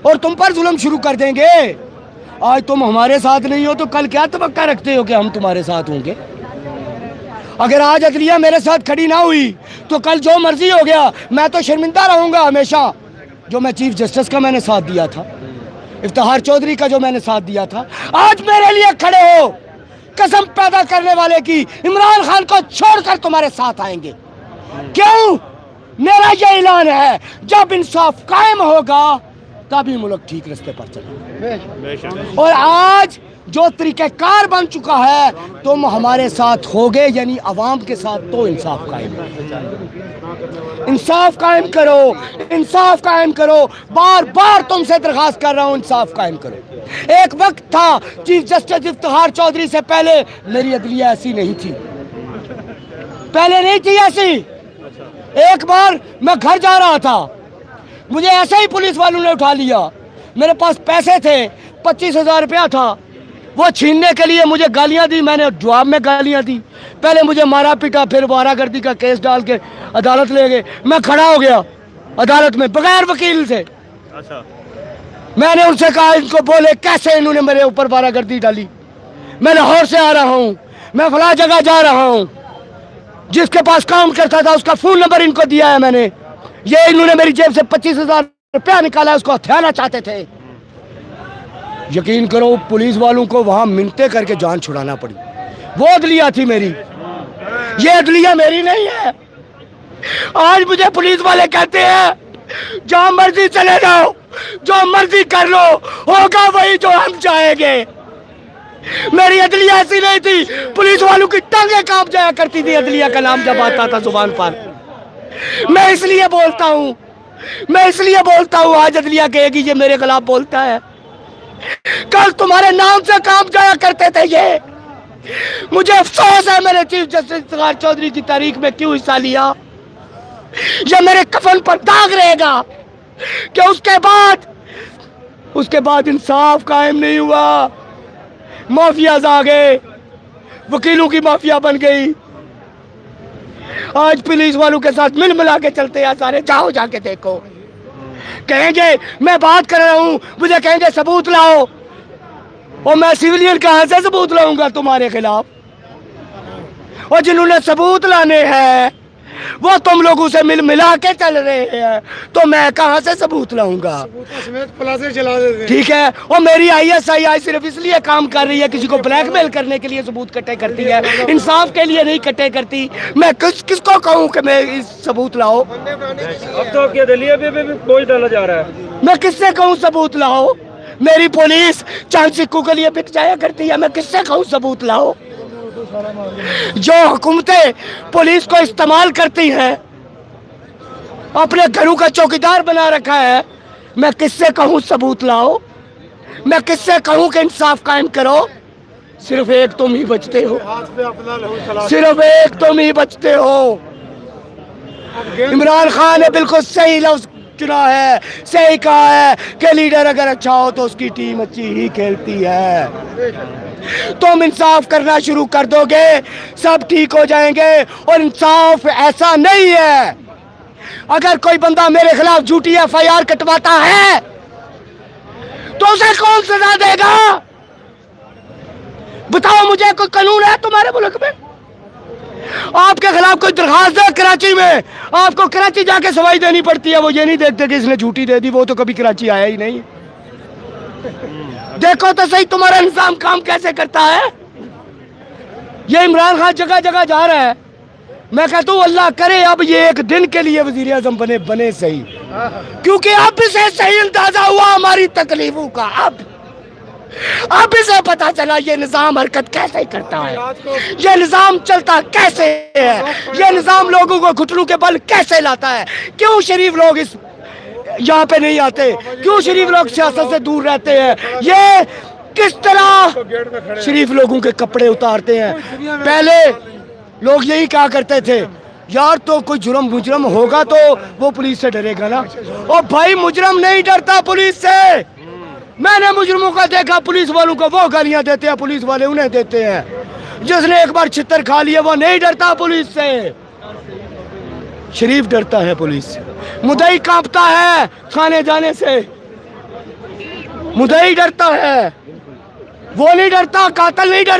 और तुम पर जुल्म शुरू कर देंगे। आज तुम हमारे साथ नहीं हो तो कल क्या तवक्का रखते हो कि हम तुम्हारे साथ होंगे? अगर आज अदलिया मेरे साथ खड़ी ना हुई तो कल जो मर्जी हो गया, मैं तो शर्मिंदा रहूंगा हमेशा। जो मैं चीफ जस्टिस का मैंने साथ दिया था, इफ्तिखार चौधरी का जो मैंने साथ दिया था, आज मेरे लिए खड़े हो। कसम पैदा करने वाले की इमरान खान को छोड़कर तुम्हारे साथ आएंगे। क्यों? मेरा ये ऐलान है, जब इंसाफ कायम होगा तभी मुल्क ठीक रास्ते पर चलेगा। और आज जो तरीक़ेकार बन चुका है, तुम हमारे साथ होगे यानी अवाम के साथ, तो इंसाफ कायम करो, इंसाफ कायम करो, इंसाफ कायम करो। बार बार तुमसे दरखास्त कर रहा हूं, इंसाफ कायम करो। एक वक्त था चीफ जस्टिस इफ्तिखार चौधरी से पहले मेरी अदलिया ऐसी नहीं थी, पहले नहीं थी ऐसी। एक बार मैं घर जा रहा था, मुझे ऐसे ही पुलिस वालों ने उठा लिया। मेरे पास पैसे थे, 25,000 रुपया था। वो छीनने के लिए मुझे गालियां दी, मैंने जवाब में गालियां दी। पहले मुझे मारा पीटा, फिर वारागर्दी का केस डाल के अदालत ले गए। मैं खड़ा हो गया अदालत में बगैर वकील से। अच्छा। मैंने उनसे कहा, इनको बोले कैसे इन्होंने मेरे ऊपर वारागर्दी डाली। मैं लाहौर से आ रहा हूँ, मैं फला जगह जा रहा हूँ, जिसके पास काम करता था उसका फोन नंबर इनको दिया है मैंने। ये इन्होंने मेरी जेब से 25,000 रुपया निकाला, उसको हथियाना चाहते थे। यकीन करो पुलिस वालों को वहां मिन्नतें करके जान छुड़ाना पड़ी। वो अदलिया थी मेरी, ये अदलिया मेरी नहीं है। आज मुझे पुलिस वाले कहते हैं जहां मर्जी चले जाओ, जो मर्जी कर लो, होगा वही जो हम चाहेंगे। मेरी अदलिया ऐसी नहीं थी, पुलिस वालों की टांगें कांप जाया करती थी अदलिया का नाम जब आता था जुबान पर। मैं इसलिए बोलता हूं, मैं इसलिए बोलता हूं, आज अदलिया कहेगी ये मेरे खिलाफ बोलता है। कल तुम्हारे नाम से काम जाया करते थे ये। मुझे अफसोस है मैंने चीफ जस्टिस इफ्तिखार चौधरी की तारीख में क्यों हिस्सा लिया। ये मेरे कफन पर दाग रहेगा कि उसके बाद इंसाफ कायम नहीं हुआ। माफियाज आ गए, वकीलों की माफिया बन गई। आज पुलिस वालों के साथ मिल मिला के चलते हैं सारे। जाओ जाके देखो, कहेंगे मैं बात कर रहा हूं, मुझे कहेंगे सबूत लाओ, और मैं सिविलियन कहां से सबूत लाऊंगा तुम्हारे खिलाफ? और जिन्होंने सबूत लाने हैं वो तुम लोगों से मिल मिला के चल रहे हैं, तो मैं कहां से सबूत लाऊंगा? ठीक है। और मेरी ISI सिर्फ इसलिए काम कर रही है, किसी को ब्लैकमेल करने के लिए सबूत इकट्ठे करती है, इंसाफ के लिए नहीं इकट्ठे करती। मैं किसको कहूं कि मैं इस सबूत लाओ? अब तो आपके दलिया पे भी बोझ डाला जा रहा है। मैं किससे कहूं सबूत लाओ? मेरी पुलिस चांद सिक्कों के लिए बिक जाया करती है, मैं किससे कहूं सबूत लाओ? जो हुकूमतें पुलिस को इस्तेमाल करती हैं, अपने घरों का चौकीदार बना रखा है, मैं किससे कहूं सबूत लाओ? मैं किससे कहूं कि इंसाफ कायम करो? सिर्फ एक तुम ही बचते हो, सिर्फ एक तुम ही बचते हो। इमरान खान ने बिल्कुल सही लफ्ज चुना है, सही कहा है कि लीडर अगर अच्छा हो तो उसकी टीम अच्छी ही खेलती है। तुम इंसाफ करना शुरू कर दोगे, सब ठीक हो जाएंगे। और इंसाफ ऐसा नहीं है, अगर कोई बंदा मेरे खिलाफ झूठी FIR कटवाता है तो उसे कौन सजा देगा? बताओ मुझे, कोई कानून है तुम्हारे मुल्क में? आपके खिलाफ कोई दरखास्त है कराची में, आपको कराची जाके सफाई देनी पड़ती है। वो ये नहीं देखते कि इसने झूठी दे दी, वो तो कभी कराची आया ही नहीं। देखो तो सही तुम्हारा निजाम काम कैसे करता है। ये इमरान खान जगह जगह जा रहा है। मैं कहता हूँ अल्लाह करे अब ये एक दिन के लिए वजीर आजम बने सही, क्योंकि अब इसे सही अंदाजा हुआ हमारी तकलीफों का। अब इसे पता चला ये निजाम हरकत कैसे करता है, ये निजाम चलता कैसे है, ये निजाम लोगों को घुटनों के बल कैसे लाता है। क्यों शरीफ लोग इस यहाँ पे नहीं आते, क्यों शरीफ लोग सियासत से दूर रहते हैं? ये किस तरह शरीफ लोगों के कपड़े उतारते हैं। पहले लोग यही कहा करते थे, यार तो कोई मुजरम होगा तो वो पुलिस से डरेगा ना। और भाई मुजरम नहीं डरता पुलिस से। मैंने मुजरमों का देखा, पुलिस वालों को वो गालियां देते हैं, पुलिस वाले उन्हें देते हैं। जिसने एक बार छितर खा लिया वो नहीं डरता पुलिस से। शरीफ डरता है पुलिस से, मुद्दई कांपता है थाने जाने से। मुद्दई डरता है, वो नहीं डरता, कातिल नहीं डरता।